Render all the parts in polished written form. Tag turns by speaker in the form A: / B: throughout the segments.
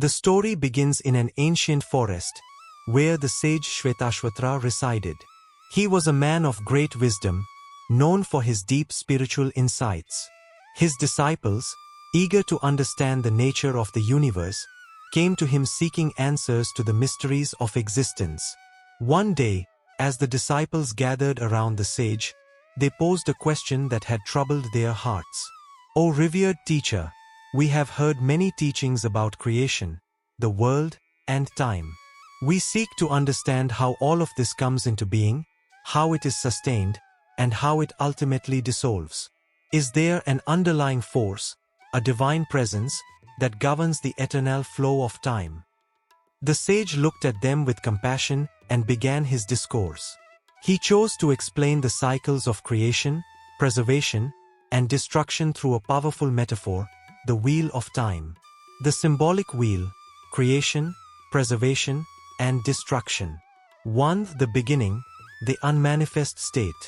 A: The story begins in an ancient forest, where the sage Shvetashvatara resided. He was a man of great wisdom, known for his deep spiritual insights. His disciples, eager to understand the nature of the universe, came to him seeking answers to the mysteries of existence. One day, as the disciples gathered around the sage, they posed a question that had troubled their hearts. "O revered teacher, we have heard many teachings about creation, the world, and time. We seek to understand how all of this comes into being, how it is sustained, and how it ultimately dissolves. Is there an underlying force, a divine presence, that governs the eternal flow of time?" The sage looked at them with compassion and began his discourse. He chose to explain the cycles of creation, preservation, and destruction through a powerful metaphor, the wheel of time. The symbolic wheel, creation, preservation, and destruction. 1. The beginning, the unmanifest state.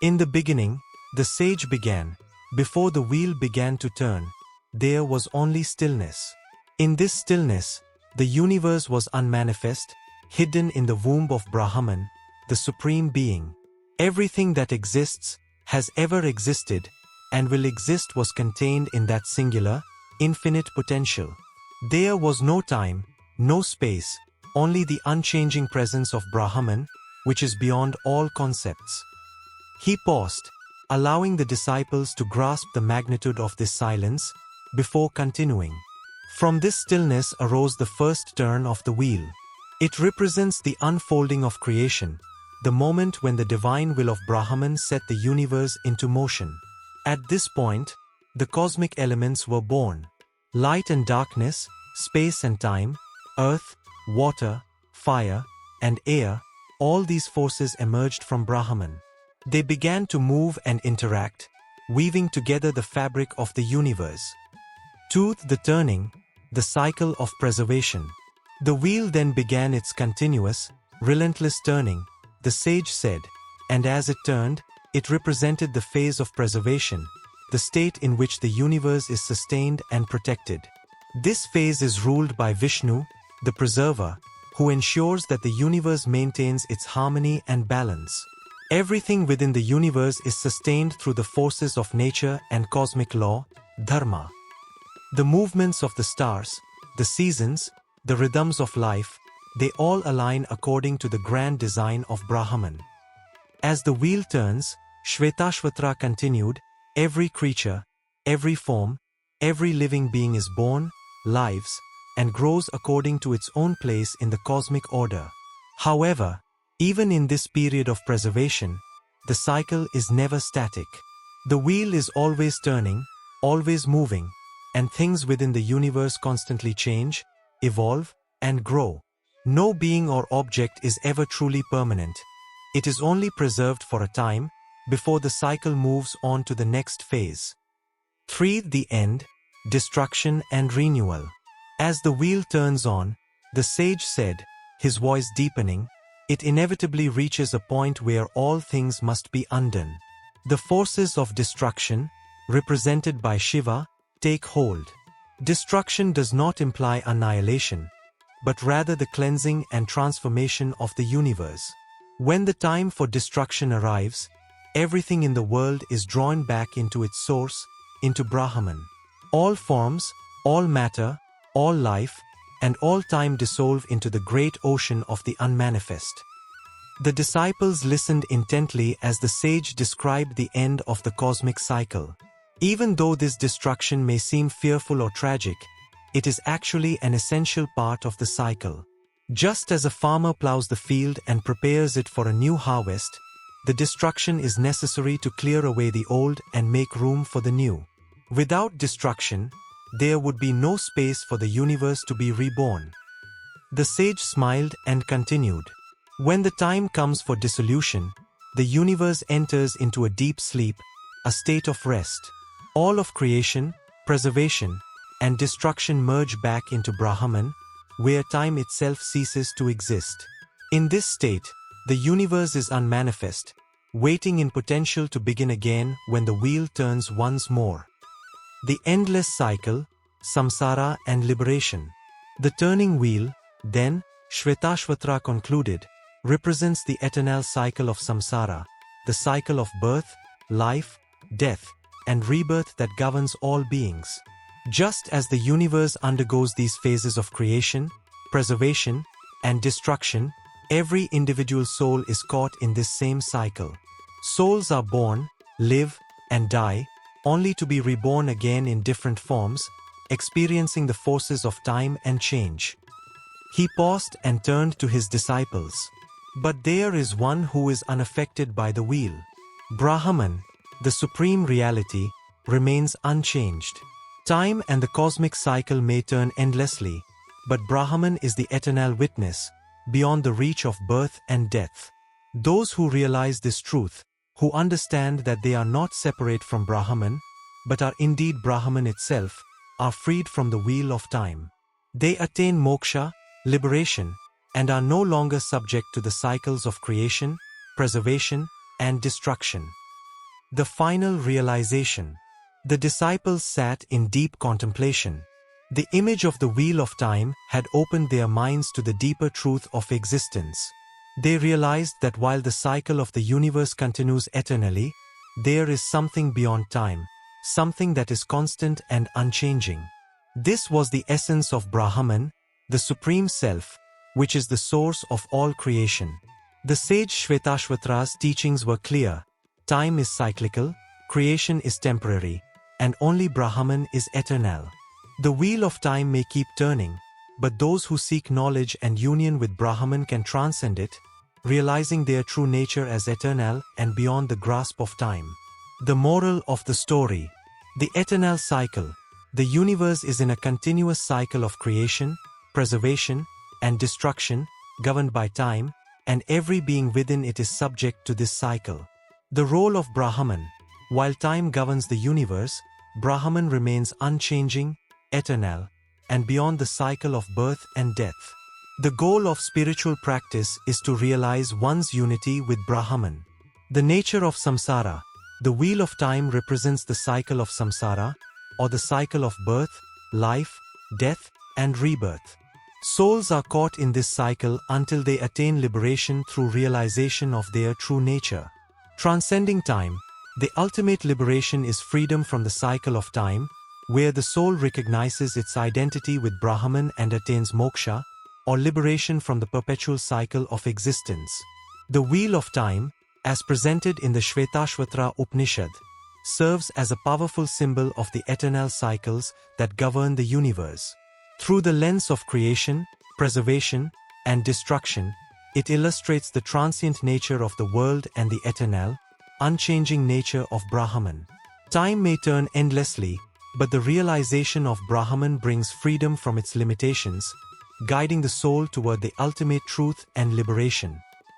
A: In the beginning, the sage began. Before the wheel began to turn, there was only stillness. In this stillness, the universe was unmanifest, hidden in the womb of Brahman, the Supreme Being. Everything that exists, has ever existed, and will exist was contained in that singular, infinite potential. There was no time, no space, only the unchanging presence of Brahman, which is beyond all concepts. He paused, allowing the disciples to grasp the magnitude of this silence, before continuing. From this stillness arose the first turn of the wheel. It represents the unfolding of creation, the moment when the divine will of Brahman set the universe into motion. At this point, the cosmic elements were born. Light and darkness, space and time, earth, water, fire, and air, all these forces emerged from Brahman. They began to move and interact, weaving together the fabric of the universe. 2. The turning, the cycle of preservation. The wheel then began its continuous, relentless turning, the sage said, and as it turned, it represented the phase of preservation, the state in which the universe is sustained and protected. This phase is ruled by Vishnu, the preserver, who ensures that the universe maintains its harmony and balance. Everything within the universe is sustained through the forces of nature and cosmic law, dharma. The movements of the stars, the seasons, the rhythms of life, they all align according to the grand design of Brahman. As the wheel turns, Shvetashvatara continued, every creature, every form, every living being is born, lives, and grows according to its own place in the cosmic order. However, even in this period of preservation, the cycle is never static. The wheel is always turning, always moving, and things within the universe constantly change, evolve, and grow. No being or object is ever truly permanent. It is only preserved for a time, before the cycle moves on to the next phase. 3. The end, destruction and renewal. As the wheel turns on, the sage said, his voice deepening, it inevitably reaches a point where all things must be undone. The forces of destruction, represented by Shiva, take hold. Destruction does not imply annihilation, but rather the cleansing and transformation of the universe. When the time for destruction arrives, everything in the world is drawn back into its source, into Brahman. All forms, all matter, all life, and all time dissolve into the great ocean of the unmanifest. The disciples listened intently as the sage described the end of the cosmic cycle. Even though this destruction may seem fearful or tragic, it is actually an essential part of the cycle. Just as a farmer plows the field and prepares it for a new harvest, the destruction is necessary to clear away the old and make room for the new. Without destruction, there would be no space for the universe to be reborn. The sage smiled and continued. When the time comes for dissolution, the universe enters into a deep sleep, a state of rest. All of creation, preservation, and destruction merge back into Brahman, where time itself ceases to exist. In this state, the universe is unmanifest, waiting in potential to begin again when the wheel turns once more. The endless cycle, samsara and liberation. The turning wheel, then, Shvetashvatara concluded, represents the eternal cycle of samsara, the cycle of birth, life, death, and rebirth that governs all beings. Just as the universe undergoes these phases of creation, preservation, and destruction, every individual soul is caught in this same cycle. Souls are born, live, and die, only to be reborn again in different forms, experiencing the forces of time and change. He paused and turned to his disciples. But there is one who is unaffected by the wheel. Brahman, the supreme reality, remains unchanged. Time and the cosmic cycle may turn endlessly, but Brahman is the eternal witness, beyond the reach of birth and death. Those who realize this truth, who understand that they are not separate from Brahman, but are indeed Brahman itself, are freed from the wheel of time. They attain moksha, liberation, and are no longer subject to the cycles of creation, preservation, and destruction. The final realization. The disciples sat in deep contemplation. The image of the wheel of time had opened their minds to the deeper truth of existence. They realized that while the cycle of the universe continues eternally, there is something beyond time, something that is constant and unchanging. This was the essence of Brahman, the Supreme Self, which is the source of all creation. The sage Shvetashvatara's teachings were clear. Time is cyclical, creation is temporary, and only Brahman is eternal. The wheel of time may keep turning, but those who seek knowledge and union with Brahman can transcend it, realizing their true nature as eternal and beyond the grasp of time. The moral of the story. The eternal cycle. The universe is in a continuous cycle of creation, preservation, and destruction, governed by time, and every being within it is subject to this cycle. The role of Brahman. While time governs the universe, Brahman remains unchanging, eternal, and beyond the cycle of birth and death. The goal of spiritual practice is to realize one's unity with Brahman. The nature of samsara. The wheel of time represents the cycle of samsara, or the cycle of birth, life, death, and rebirth. Souls are caught in this cycle until they attain liberation through realization of their true nature. Transcending time. The ultimate liberation is freedom from the cycle of time, where the soul recognizes its identity with Brahman and attains moksha, or liberation from the perpetual cycle of existence. The wheel of time, as presented in the Shvetashvatara Upanishad, serves as a powerful symbol of the eternal cycles that govern the universe. Through the lens of creation, preservation, and destruction, it illustrates the transient nature of the world and the eternal, unchanging nature of Brahman. Time may turn endlessly, but the realization of Brahman brings freedom from its limitations, guiding the soul toward the ultimate truth and liberation.